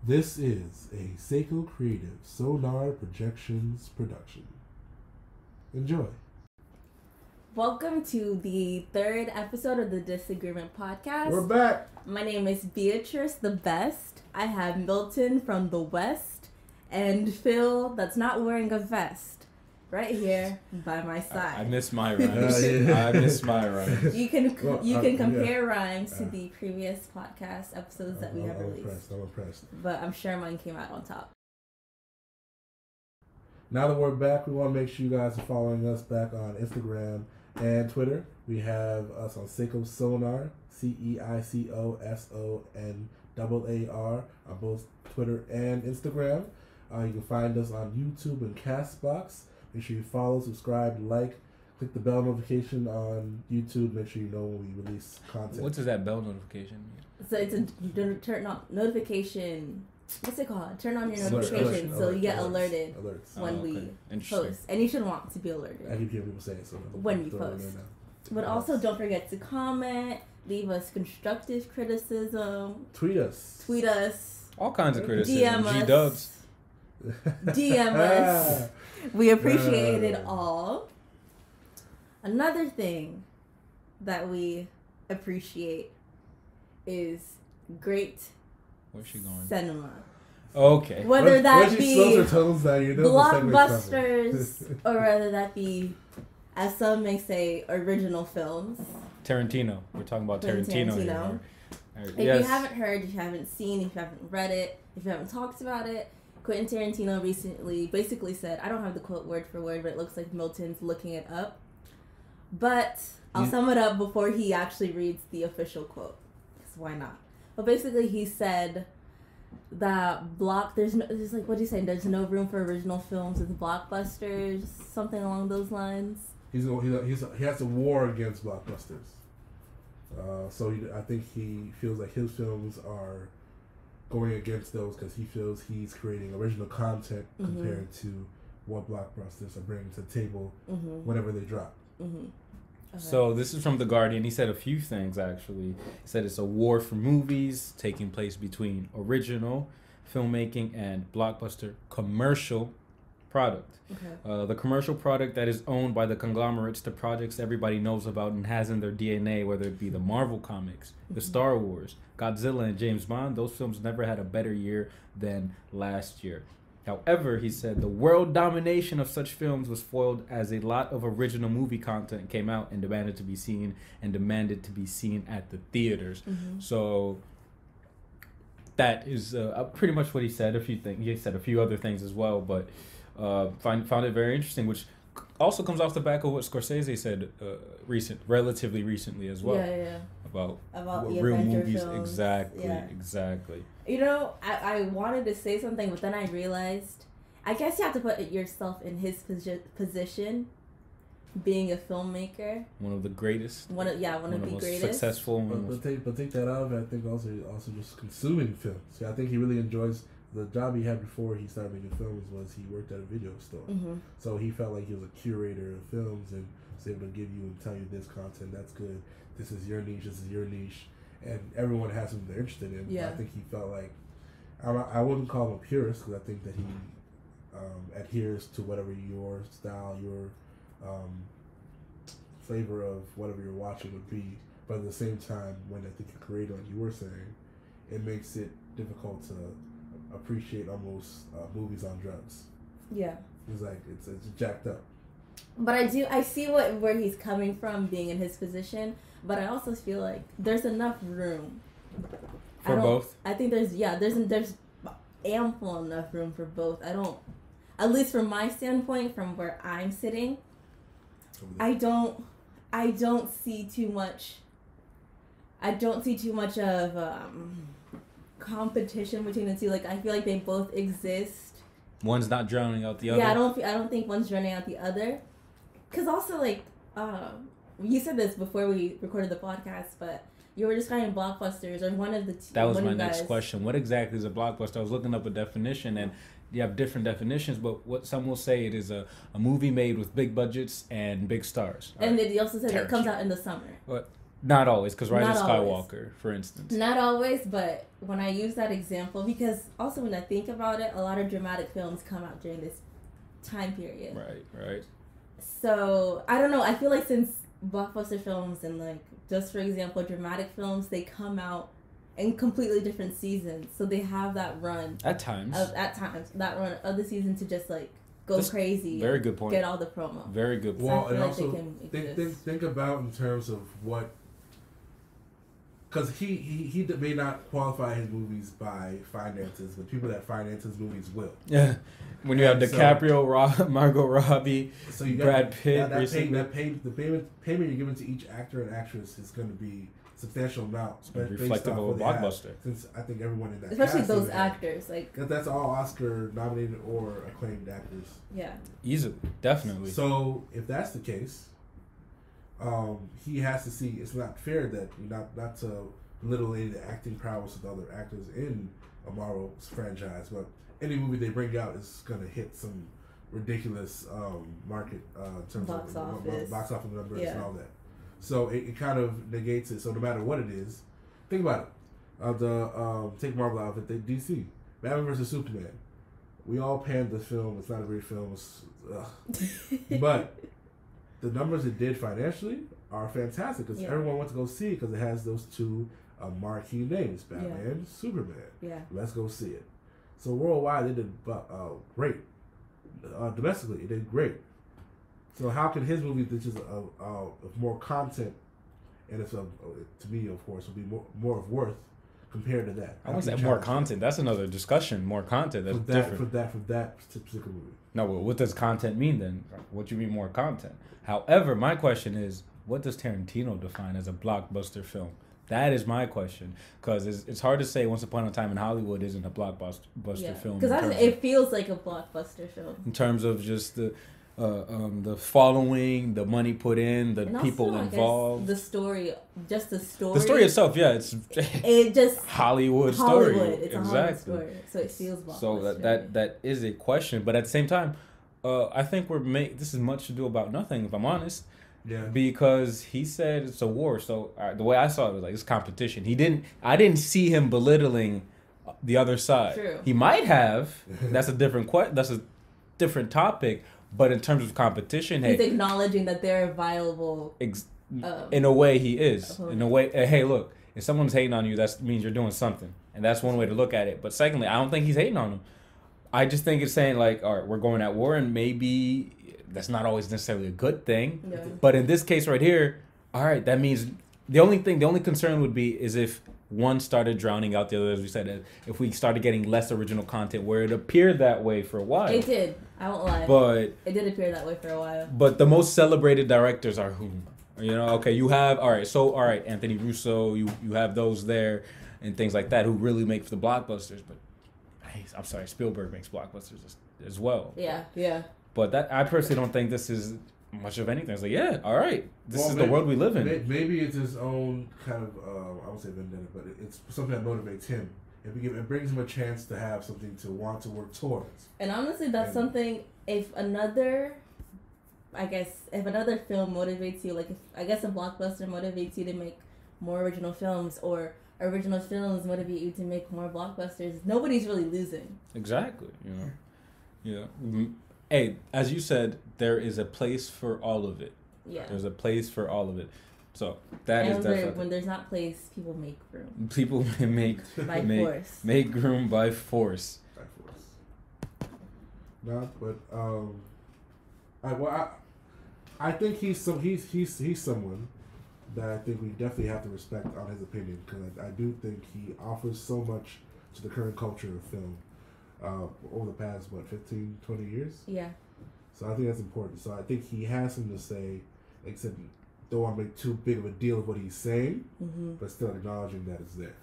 This is a Seiko Creative Sonar Projections production. Enjoy. Welcome to the third episode of the ThisAgreement podcast. We're back. My name is Beatrice the Best. I have Milton from the West and Phil that's not wearing a vest right here by my side. I miss my rhymes. I miss my rhymes. You can compare rhymes to the previous podcast episodes that we have released. I'm impressed. But I'm sure mine came out on top. Now that we're back, we want to make sure you guys are following us back on Instagram and Twitter. We have us on Seiko Sonar, CEICOSONAAR on both Twitter and Instagram. You can find us on YouTube and Castbox. Make sure you follow, subscribe, like, click the bell notification on YouTube. Make sure you know when we release content. What does that bell notification mean? So it's a turn on notification. What's it called? Turn on your notifications so you get alerted when we post. And you should want to be alerted. I keep hearing people say it. So when you post. But also don't forget to comment, leave us constructive criticism. Tweet us. All kinds of criticism. DM us. G-dubs. DM us. We appreciate it all. Another thing that we appreciate is great Where's she going? cinema. Okay. Whether that be blockbusters or whether that be, as some may say, original films. Tarantino. We're talking about Tarantino here. If you haven't heard, if you haven't seen, if you haven't read it, if you haven't talked about it, Quentin Tarantino recently basically said, I don't have the quote word for word, but it looks like Milton's looking it up. But I'll sum it up before he actually reads the official quote. Because why not? But basically he said that there's like, what do you say? There's no room for original films with blockbusters, something along those lines. He has a war against blockbusters. So I think he feels like his films are going against those because he feels he's creating original content compared to what blockbusters are bringing to the table whenever they drop. Okay. So this is from The Guardian. He said a few things, actually. He said it's a war for movies taking place between original filmmaking and blockbuster commercial product. Okay. The commercial product that is owned by the conglomerates, the projects everybody knows about and has in their DNA, whether it be the Marvel comics, the Star Wars, Godzilla, and James Bond, those films never had a better year than last year. However, he said the world domination of such films was foiled as a lot of original movie content came out and demanded to be seen at the theaters. So that is pretty much what he said. He said a few other things as well, but found it very interesting, which also comes off the back of what Scorsese said relatively recently as well. Yeah. About the real Avenger movies. films. Exactly. You know, I wanted to say something, but then I realized, I guess you have to put yourself in his position, being a filmmaker. One of the greatest. One of the greatest. Successful. But take that out of it, I think also just consuming films. See, I think he really enjoys the job he had before he started making films was he worked at a video store. So he felt like he was a curator of films and was able to give you and tell you this content, that's good. This is your niche, and everyone has something they're interested in. Yeah. I think he felt like, I wouldn't call him a purist because I think that he adheres to whatever your style, your flavor of whatever you're watching would be. But at the same time, when I think a creator, like you were saying, it makes it difficult to appreciate almost movies on drugs. Yeah. It's like, it's jacked up. But I see where he's coming from being in his position, but I also feel like there's enough room for both. I think there's ample enough room for both. At least from my standpoint, from where I'm sitting, I don't see too much. I don't see too much of competition between the two. Like I feel like they both exist. One's not drowning out the other. Yeah, I don't think one's drowning out the other. Cause also like you said this before we recorded the podcast, but you were describing blockbusters or one of the two. That was my next question. What exactly is a blockbuster? I was looking up a definition, and you have different definitions, but what some will say it is a movie made with big budgets and big stars. And they also said it comes out in the summer. What? Not always, because Rise of Not Skywalker, always. for instance. Not always, but when I use that example, because also when I think about it, a lot of dramatic films come out during this time period. Right. So, I don't know, I feel like since blockbuster films and, like, just for example, dramatic films, they come out in completely different seasons. So they have that run. At times. That run of the season to just, like, go crazy. Very good point. Get all the promo. Very good point. Well, so and like also think about in terms of what, because he may not qualify his movies by finances, but people that finance his movies will. Yeah, when you have DiCaprio, Margot Robbie, so you got Brad Pitt, the payment you're giving to each actor and actress is going to be substantial amount. Reflective of a blockbuster. Since I think everyone in that, especially those actors, like, because that's all Oscar nominated or acclaimed actors. Yeah, easily, definitely. So if that's the case, he has to see it's not fair that not to belittle any of the acting prowess of the other actors in a Marvel franchise, but any movie they bring out is gonna hit some ridiculous market in terms box of box office numbers yeah. and all that. So it kind of negates it. So no matter what it is, think about it. Take Marvel out of it. DC, Batman vs Superman. We all panned the film. It's not a great film. But the numbers it did financially are fantastic because everyone wants to go see it because it has those two marquee names, Batman, Superman. Yeah. Let's go see it. So worldwide, they did great. Domestically, it did great. So how can his movie, which is more content, and it's to me, of course, will be more of worth compared to that? I wouldn't say more content. That's another discussion. More content. That's different. For that particular movie. No, well, what does content mean then? What do you mean more content? However, my question is, what does Tarantino define as a blockbuster film? That is my question, because it's hard to say Once Upon a Time in Hollywood isn't a blockbuster film. Because it feels like a blockbuster film. In terms of just the following, the money put in, the people involved, the story, just the story. The story itself, yeah, it just Hollywood story. It's a Hollywood story, so it feels blockbuster. So that is a question, but at the same time, I think this is much ado about nothing, if I'm honest. Yeah. Because he said it's a war, so the way I saw it was like it's competition. I didn't see him belittling the other side. True. He might have. That's a different topic. But in terms of competition, he's acknowledging that they're viable. In a way, he is. Opponent. In a way, hey, look, if someone's hating on you, that means you're doing something, and that's one way to look at it. But secondly, I don't think he's hating on them. I just think it's saying like, all right, we're going at war, and maybe that's not always necessarily a good thing. No. But in this case right here, all right, that means the only concern would be is if one started drowning out the other, as we said, if we started getting less original content, where it appeared that way for a while. It did. I won't lie. But it did appear that way for a while. But the most celebrated directors are who? You know, okay, you have Anthony Russo, you have those there and things like that who really make for the blockbusters. But hey, I'm sorry, Spielberg makes blockbusters as well. Yeah. But I personally don't think this is much of anything. It's like, yeah, all right, this is the world we live in. Maybe it's his own kind of, I won't say vendetta, but it's something that motivates him. It brings him a chance to have something to want to work towards. And honestly, that's something, if another film motivates you, like I guess a blockbuster motivates you to make more original films, or original films motivate you to make more blockbusters, nobody's really losing. Exactly, Yeah. Hey, as you said, there is a place for all of it. Yeah. There's a place for all of it. So that is definitely... when there's not place, people make room. People make force. Make room by force. No, but I think he's someone that I think we definitely have to respect on his opinion, because I do think he offers so much to the current culture of film. Over the past, 15, 20 years? Yeah. So I think that's important. So I think he has something to say, except don't want to make too big of a deal of what he's saying, but still acknowledging that it's there.